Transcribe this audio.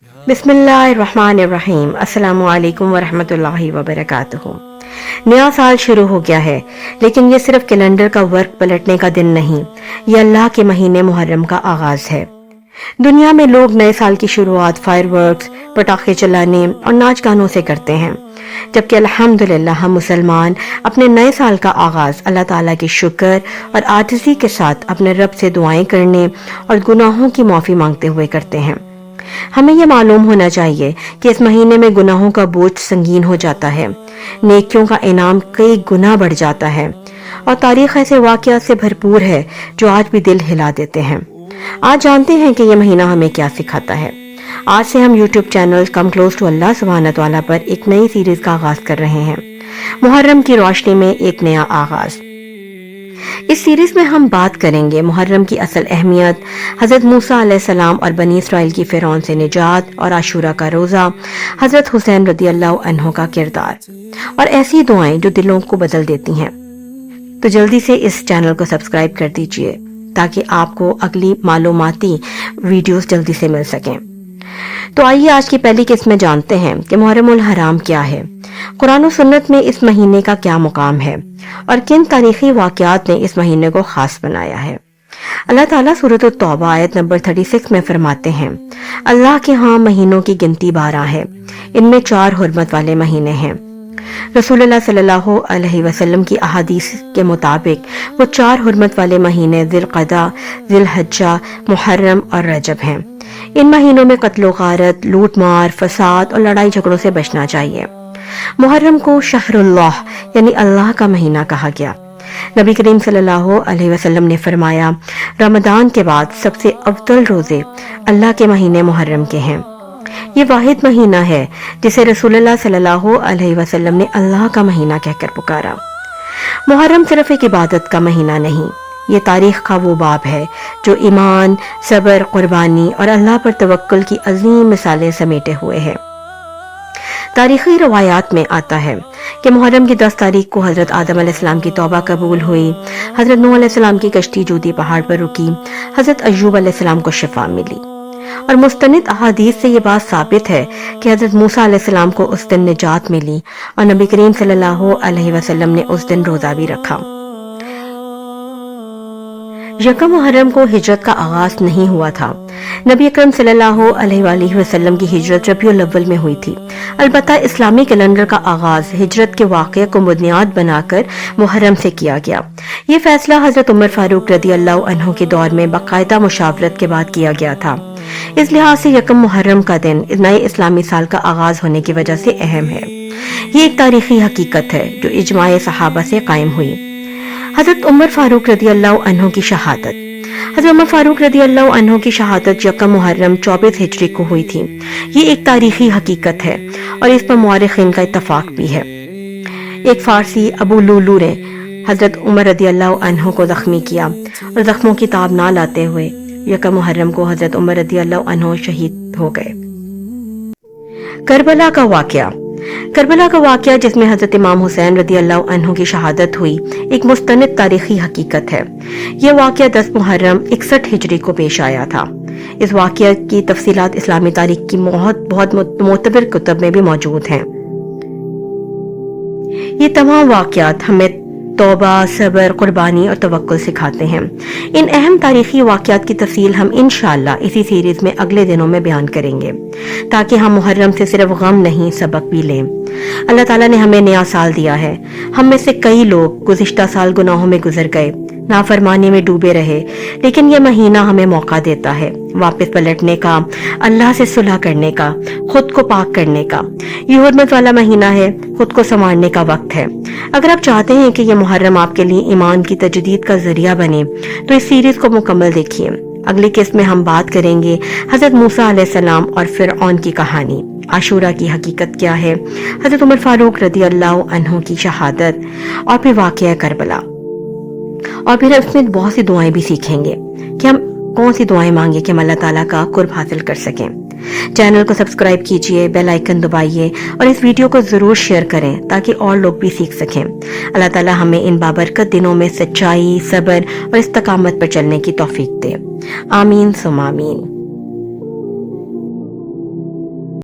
بسم اللہ الرحمن الرحیم۔ السلام علیکم ورحمۃ اللہ وبرکاتہ۔ نیا سال شروع ہو گیا ہے، لیکن یہ صرف کیلنڈر کا ورق پلٹنے کا دن نہیں، یہ اللہ کے مہینے محرم کا آغاز ہے۔ دنیا میں لوگ نئے سال کی شروعات فائر ورکس، پٹاخے چلانے اور ناچ گانوں سے کرتے ہیں، جبکہ الحمدللہ ہم مسلمان اپنے نئے سال کا آغاز اللہ تعالیٰ کے شکر اور عاجزی کے ساتھ اپنے رب سے دعائیں کرنے اور گناہوں کی معافی مانگتے ہوئے کرتے ہیں۔ ہمیں یہ معلوم ہونا چاہیے کہ اس مہینے میں گناہوں کا بوجھ سنگین ہو جاتا ہے، نیکیوں کا انعام کئی گنا بڑھ جاتا ہے، اور تاریخ ایسے واقعات سے بھرپور ہے جو آج بھی دل ہلا دیتے ہیں۔ آج جانتے ہیں کہ یہ مہینہ ہمیں کیا سکھاتا ہے۔ آج سے ہم YouTube channel come close to اللہ سبحانہ تعالیٰ پر ایک نئی سیریز کا آغاز کر رہے ہیں، محرم کی روشنی میں ایک نیا آغاز۔ اس سیریز میں ہم بات کریں گے محرم کی اصل اہمیت، حضرت موسیٰ علیہ السلام اور بنی اسرائیل کی فرعون سے نجات اور عاشورہ کا روزہ، حضرت حسین رضی اللہ عنہ کا کردار، اور ایسی دعائیں جو دلوں کو بدل دیتی ہیں۔ تو جلدی سے اس چینل کو سبسکرائب کر دیجئے تاکہ آپ کو اگلی معلوماتی ویڈیوز جلدی سے مل سکیں۔ تو آئیے آج کی پہلی قسط میں جانتے ہیں کہ محرم الحرام کیا ہے، قرآن و سنت میں اس مہینے کا کیا مقام ہے، اور کن تاریخی واقعات نے اس مہینے کو خاص بنایا ہے۔ اللہ تعالیٰ سورۃ التوبہ آیت نمبر 36 میں فرماتے ہیں، اللہ کے ہاں مہینوں کی گنتی 12 ہے، ان میں 4 حرمت والے مہینے ہیں۔ رسول اللہ صلی اللہ علیہ وسلم کی احادیث کے مطابق وہ 4 حرمت والے مہینے ذی القعدہ، ذی الحجہ، محرم اور رجب ہیں۔ ان مہینوں میں قتل و غارت، لوٹ مار، فساد اور لڑائی جھگڑوں سے بچنا چاہیے۔ محرم کو شہر اللہ یعنی اللہ کا مہینہ کہا گیا۔ نبی کریم صلی اللہ علیہ وسلم نے فرمایا، رمضان کے بعد سب سے افضل روزے اللہ کے مہینے محرم کے ہیں۔ یہ واحد مہینہ ہے جسے رسول اللہ صلی اللہ علیہ وسلم نے اللہ کا مہینہ کہہ کر پکارا۔ محرم صرف ایک عبادت کا مہینہ نہیں، یہ تاریخ کا وہ باب ہے جو ایمان، صبر، قربانی اور اللہ پر توکل کی عظیم مثالیں سمیٹے ہوئے ہے۔ تاریخی روایات میں آتا ہے کہ محرم کی 10 تاریخ کو حضرت آدم علیہ السلام کی توبہ قبول ہوئی، حضرت نوح علیہ السلام کی کشتی جودی پہاڑ پر رکی، حضرت ایوب علیہ السلام کو شفا ملی، اور مستند احادیث سے یہ بات ثابت ہے کہ حضرت موسیٰ علیہ السلام کو اس دن نجات ملی، اور نبی کریم صلی اللہ علیہ وسلم نے اس دن روزہ بھی رکھا۔ یکم محرم کو ہجرت کا آغاز نہیں ہوا تھا، نبی اکرم صلی اللہ علیہ وآلہ وسلم کی ہجرت ربیع الاول میں ہوئی تھی۔ البتہ اسلامی کیلنڈر کا آغاز ہجرت کے واقعے کو بنیاد بنا کر محرم سے کیا گیا۔ یہ فیصلہ حضرت عمر فاروق رضی اللہ عنہ کے دور میں باقاعدہ مشاورت کے بعد کیا گیا تھا۔ اس لحاظ سے یکم محرم کا دن نئے اسلامی سال کا آغاز ہونے کی وجہ سے اہم ہے۔ یہ ایک تاریخی حقیقت ہے جو اجماع صحابہ سے قائم ہوئی۔ حضرت عمر فاروق رضی اللہ عنہ کی شہادت۔ حضرت عمر فاروق رضی اللہ عنہ کی شہادت یکم محرم 24 ہجری کو ہوئی تھی۔ یہ ایک تاریخی حقیقت ہے اور اس پر مورخین کا اتفاق بھی ہے۔ ایک فارسی ابو لولو نے حضرت عمر رضی اللہ عنہ کو زخمی کیا، اور زخموں کی تاب نہ لاتے ہوئے یکم محرم کو حضرت عمر رضی اللہ عنہ شہید ہو گئے۔ کربلا کا واقعہ۔ کربلا کا واقعہ جس میں حضرت امام حسین رضی اللہ عنہ کی شہادت ہوئی ایک مستند تاریخی حقیقت ہے۔ یہ واقعہ 10 محرم 61 ہجری کو پیش آیا تھا۔ اس واقعہ کی تفصیلات اسلامی تاریخ کی بہت معتبر کتب میں بھی موجود ہیں۔ یہ تمام واقعات ہمیں توبہ، صبر، قربانی اور توکل سکھاتے ہیں۔ ان اہم تاریخی واقعات کی تفصیل ہم انشاءاللہ اسی سیریز میں اگلے دنوں میں بیان کریں گے، تاکہ ہم محرم سے صرف غم نہیں سبق بھی لیں۔ اللہ تعالیٰ نے ہمیں نیا سال دیا ہے۔ ہم میں سے کئی لوگ گزشتہ سال گناہوں میں گزر گئے، نافرمانی میں ڈوبے رہے، لیکن یہ مہینہ ہمیں موقع دیتا ہے واپس پلٹنے کا، اللہ سے صلح کرنے کا، خود کو پاک کرنے کا۔ یہ حرمت والا مہینہ ہے، خود کو سنوارنے کا وقت ہے۔ اگر آپ چاہتے ہیں کہ یہ محرم آپ کے لیے ایمان کی تجدید کا ذریعہ بنے تو اس سیریز کو مکمل دیکھیے۔ اگلی قسط میں ہم بات کریں گے حضرت موسیٰ علیہ السلام اور فرعون کی کہانی، عاشورہ کی حقیقت کیا ہے، حضرت عمر فاروق رضی اللہ عنہ کی شہادت، اور پھر واقعہ کربلا، اور پھر اس میں بہت سی دعائیں بھی سیکھیں گے کہ ہم کون سی دعائیں مانگیں کہ ہم اللہ تعالیٰ کا قرب حاصل کر سکیں۔ چینل کو سبسکرائب کیجئے، بیل آئیکن دبائیے، اور اس ویڈیو کو ضرور شیئر کریں تاکہ اور لوگ بھی سیکھ سکیں۔ اللہ تعالیٰ ہمیں ان بابرکت دنوں میں سچائی، صبر اور استقامت پر چلنے کی توفیق دے۔ آمین ثم آمین۔